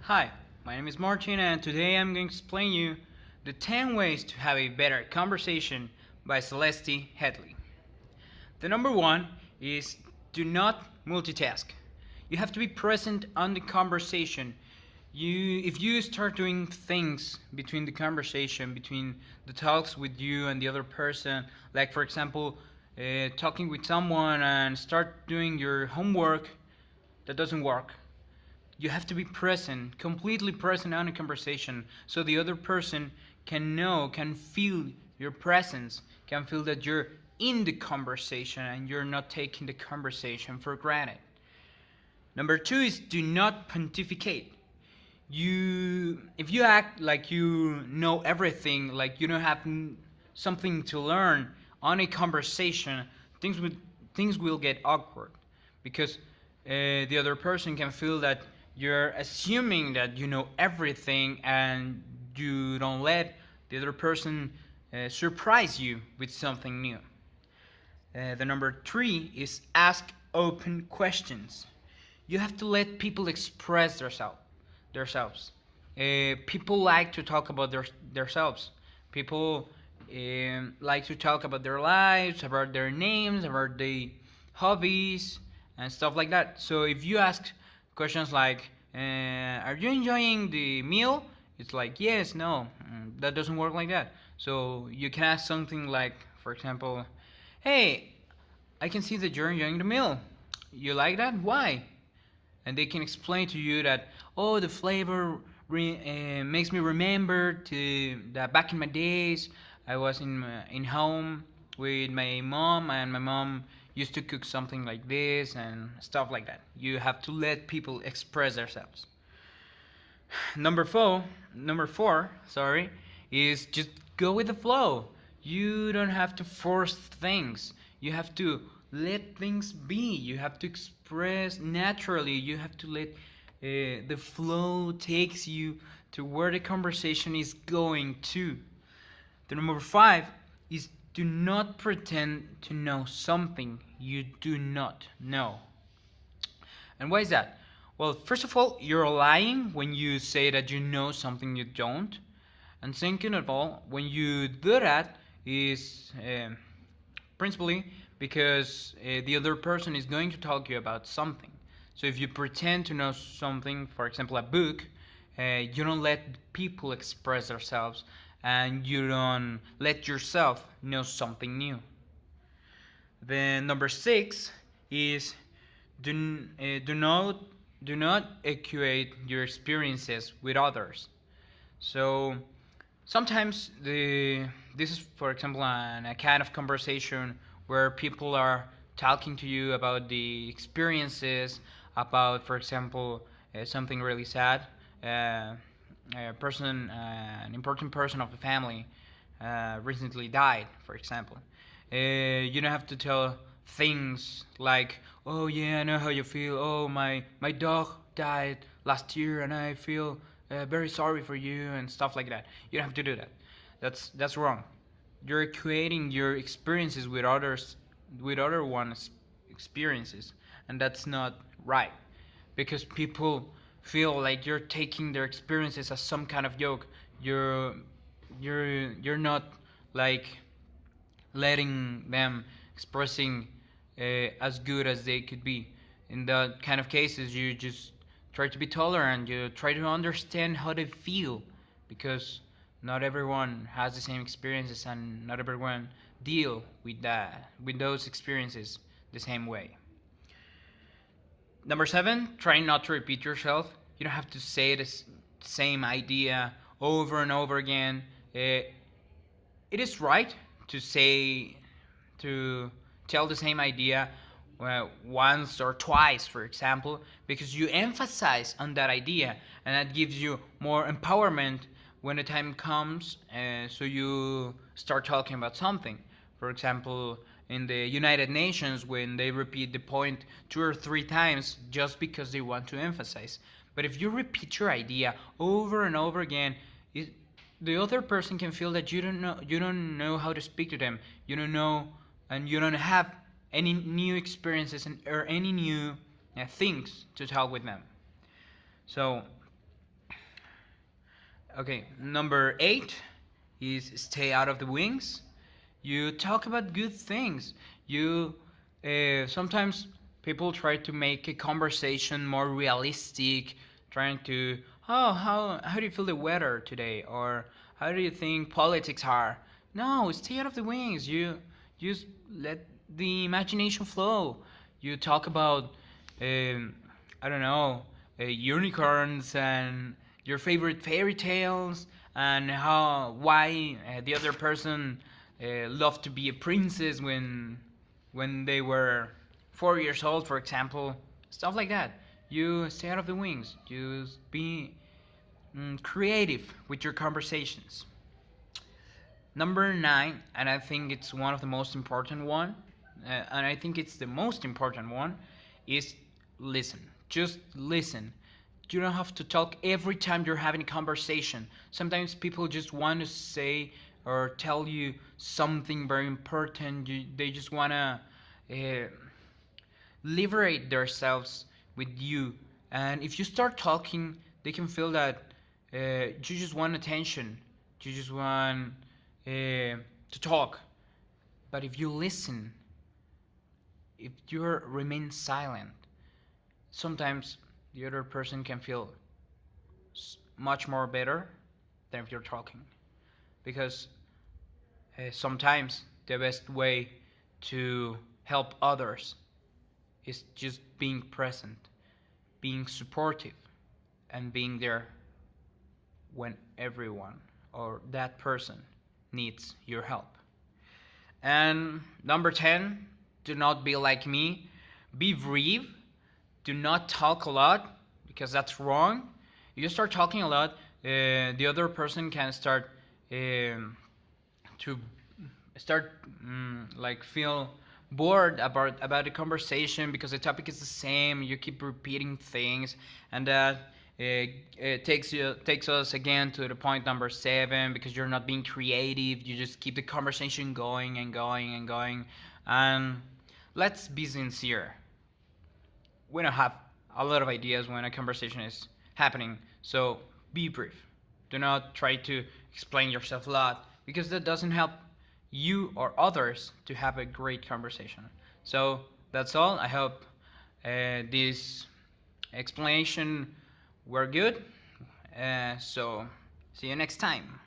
Hi, my name is Martin and today I'm going to explain you the 10 ways to have a better conversation by Celeste Headley. The number one is do not multitask. You have to be present on the conversation. If you start doing things between the conversation, between the talks with you and the other person, like for example, talking with someone and start doing your homework, that doesn't work. You have to be present, completely present on a conversation, so the other person can know, can feel your presence, can feel that you're in the conversation and you're not taking the conversation for granted. Number two is do not pontificate. If you act like you know everything, like you don't have something to learn on a conversation, things will get awkward because the other person can feel that you're assuming that you know everything and you don't let the other person surprise you with something new. The number three is ask open questions. You have to let people express themselves. People like to talk about themselves. People like to talk about their lives, about their names, about their hobbies, and stuff like that. So if you ask questions like, "Are you enjoying the meal?" It's like, yes, no, that doesn't work like that. So you can ask something like, for example, "Hey, I can see that you're enjoying the meal. You like that? Why?" And they can explain to you that, oh, the flavor makes me remember to that back in my days I was in home with my mom, and my mom used to cook something like this and stuff like that. You have to let people express themselves. Number four, sorry, is just go with the flow. You don't have to force things. You have to let things be. You have to express naturally. You have to let the flow takes you to where the conversation is going to. The number five is do not pretend to know something you do not know. And why is that? Well, first of all, you're lying when you say that you know something you don't. And second of all, when you do that, is principally because the other person is going to talk to you about something. So if you pretend to know something, for example, a book, you don't let people express themselves and you don't let yourself know something new. Then number six is do not equate your experiences with others. So sometimes this is, for example, a kind of conversation where people are talking to you about the experiences, about, for example, something really sad. An important person of the family recently died, for example. You don't have to tell things like, "Oh yeah, I know how you feel. Oh, my dog died last year, and I feel very sorry for you," and stuff like that. You don't have to do that. That's wrong. You're equating your experiences with other one's experiences, and that's not right because people feel like you're taking their experiences as some kind of joke. You're not like letting them expressing as good as they could be. In that kind of cases, you just try to be tolerant. You try to understand how they feel, because not everyone has the same experiences, and not everyone deal with those experiences the same way. Number seven, try not to repeat yourself. You don't have to say the same idea over and over again. It is right to say, to tell the same idea once or twice, for example, because you emphasize on that idea, and that gives you more empowerment when the time comes. So you start talking about something. For example, in the United Nations, when they repeat the point 2 or 3 times just because they want to emphasize. But if you repeat your idea over and over again, the other person can feel that you don't know how to speak to them. You don't know, and you don't have any new experiences or any new things to talk with them. So Okay, number 8 is stay out of the wings. You talk about good things. You sometimes people try to make a conversation more realistic, trying to, oh, how do you feel the weather today, or how do you think politics are? No, stay out of the wings. You just let the imagination flow. You talk about I don't know, unicorns and your favorite fairy tales and how why the other person loved to be a princess when they were 4 years old, for example, stuff like that. You stay out of the wings. You be creative with your conversations. Number 9, and I think it's one of the most important one, and I think it's the most important one, is listen. Just listen. You don't have to talk every time you're having a conversation. Sometimes people just want to say or tell you something very important. They just want to uh, liberate themselves with you. And if you start talking, they can feel that you just want attention. You just want to talk. But if you listen, if you remain silent, sometimes the other person can feel much more better than if you're talking. Because sometimes the best way to help others is just being present, being supportive, and being there when everyone or that person needs your help. And number 10, do not be like me. Be brief. Do not talk a lot because that's wrong. If you start talking a lot, the other person can start to like feel bored about the conversation because the topic is the same. You keep repeating things, and that it takes us again to the point number 7, because you're not being creative. You just keep the conversation going and going and going. And let's be sincere. We don't have a lot of ideas when a conversation is happening. So be brief. Do not try to explain yourself a lot, because that doesn't help you or others to have a great conversation. So that's all. I hope this explanation were good. So see you next time.